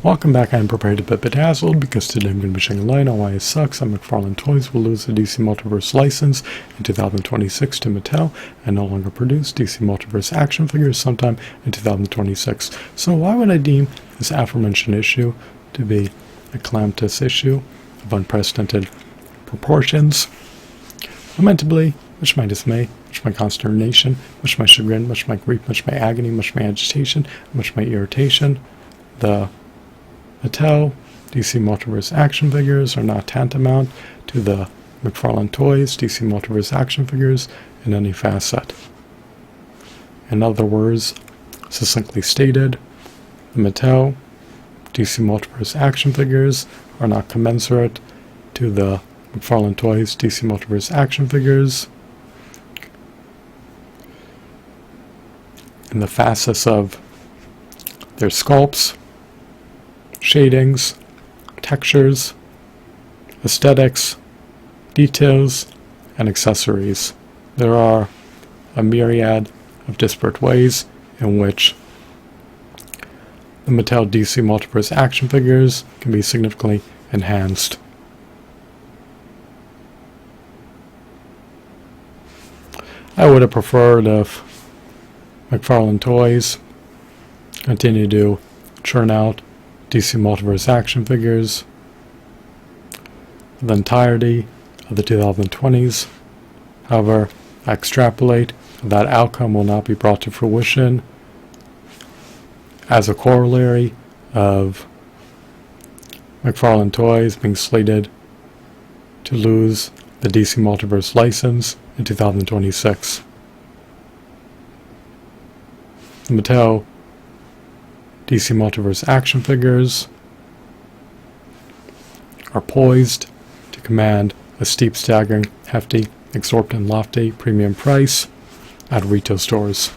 Welcome back. I am prepared to bit bedazzled because today I'm going to be shedding light on why it sucks that McFarlane Toys will lose the DC Multiverse license in 2026 to Mattel and no longer produce DC Multiverse action figures sometime in 2026. So why would I deem this aforementioned issue to be a calamitous issue of unprecedented proportions? Lamentably, much my dismay, much my consternation, much my chagrin, much my grief, much my agony, much my agitation, much my irritation, the Mattel DC Multiverse action figures are not tantamount to the McFarlane Toys DC Multiverse action figures in any facet. In other words, succinctly stated, the Mattel DC Multiverse action figures are not commensurate to the McFarlane Toys DC Multiverse action figures in the facets of their sculpts, shadings, textures, aesthetics, details, and accessories. There are a myriad of disparate ways in which the Mattel DC Multiverse action figures can be significantly enhanced. I would have preferred if McFarlane Toys continued to churn out DC Multiverse action figures for the entirety of the 2020s. However, I extrapolate that outcome will not be brought to fruition as a corollary of McFarlane Toys being slated to lose the DC Multiverse license in 2026. The Mattel DC Multiverse action figures are poised to command a steep, staggering, hefty, exorbitant, lofty premium price at retail stores.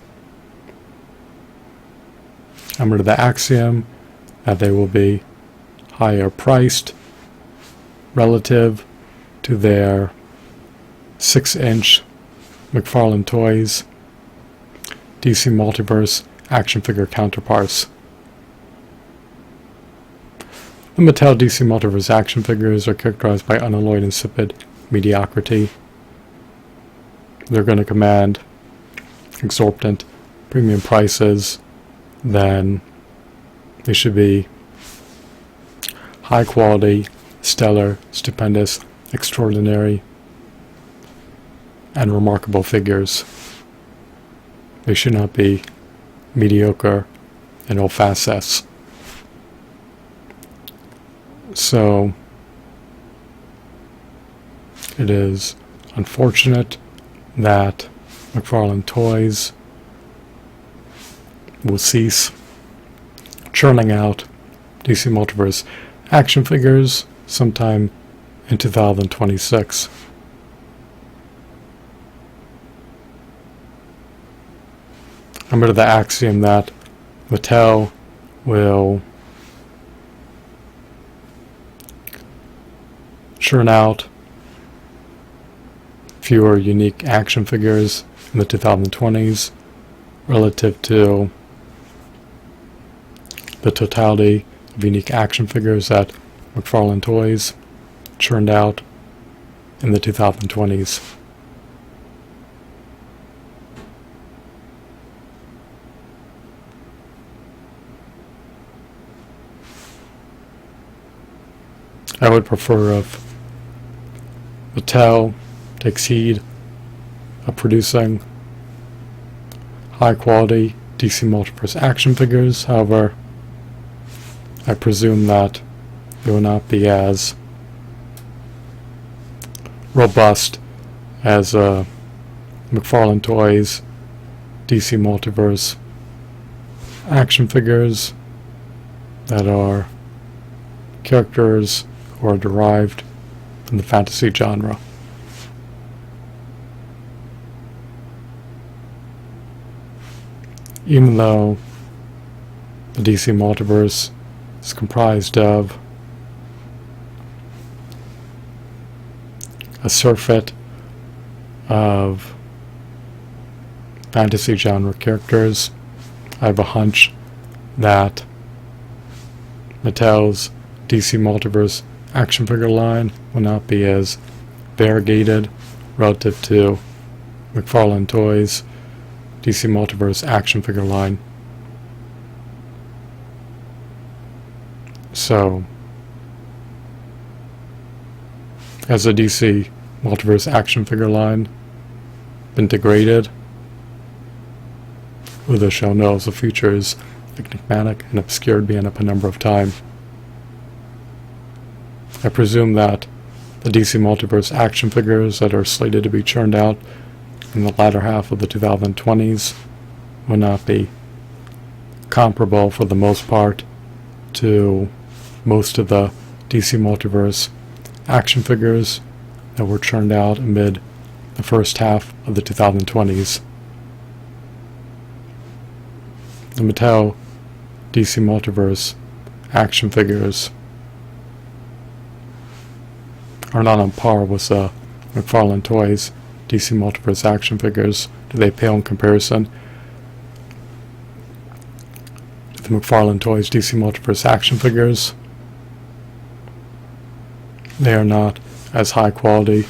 Under the axiom that they will be higher priced relative to their 6-inch McFarlane Toys DC Multiverse action figure counterparts. The Mattel DC Multiverse action figures are characterized by unalloyed insipid mediocrity. They're going to command exorbitant premium prices. Then they should be high quality, stellar, stupendous, extraordinary, and remarkable figures. They should not be mediocre in all facets. So it is unfortunate that McFarlane Toys will cease churning out DC Multiverse action figures sometime in 2026. Under the axiom that Mattel will churn out fewer unique action figures in the 2020s relative to the totality of unique action figures that McFarlane Toys churned out in the 2020s. I would prefer if Mattel takes heed of producing high quality DC Multiverse action figures. However, I presume that they will not be as robust as McFarlane Toys DC Multiverse action figures that are characters who are derived from the fantasy genre. Even though the DC Multiverse is comprised of a surfeit of fantasy genre characters, I have a hunch that Mattel's DC Multiverse action figure line will not be as variegated relative to McFarlane Toys DC Multiverse action figure line. So, has the DC Multiverse action figure line been degraded? Who the show knows, the future is enigmatic and obscured beyond a number of time. I presume that the DC Multiverse action figures that are slated to be churned out in the latter half of the 2020s will not be comparable for the most part to most of the DC Multiverse action figures that were churned out amid the first half of the 2020s. The Mattel DC Multiverse action figures are not on par with the McFarlane Toys DC Multiverse action figures. They pale in comparison to the McFarlane Toys DC Multiverse action figures. They are not as high quality.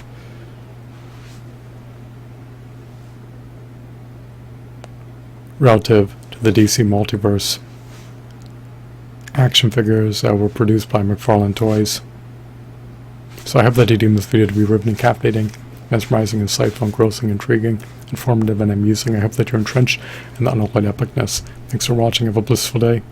Relative to the DC Multiverse action figures that were produced by McFarlane Toys. So I hope that you deem this video to be riveting, captivating, mesmerizing, insightful, engrossing, intriguing, informative, and amusing. I hope that you're entrenched in the unalloyed epicness. Thanks for watching. Have a blissful day.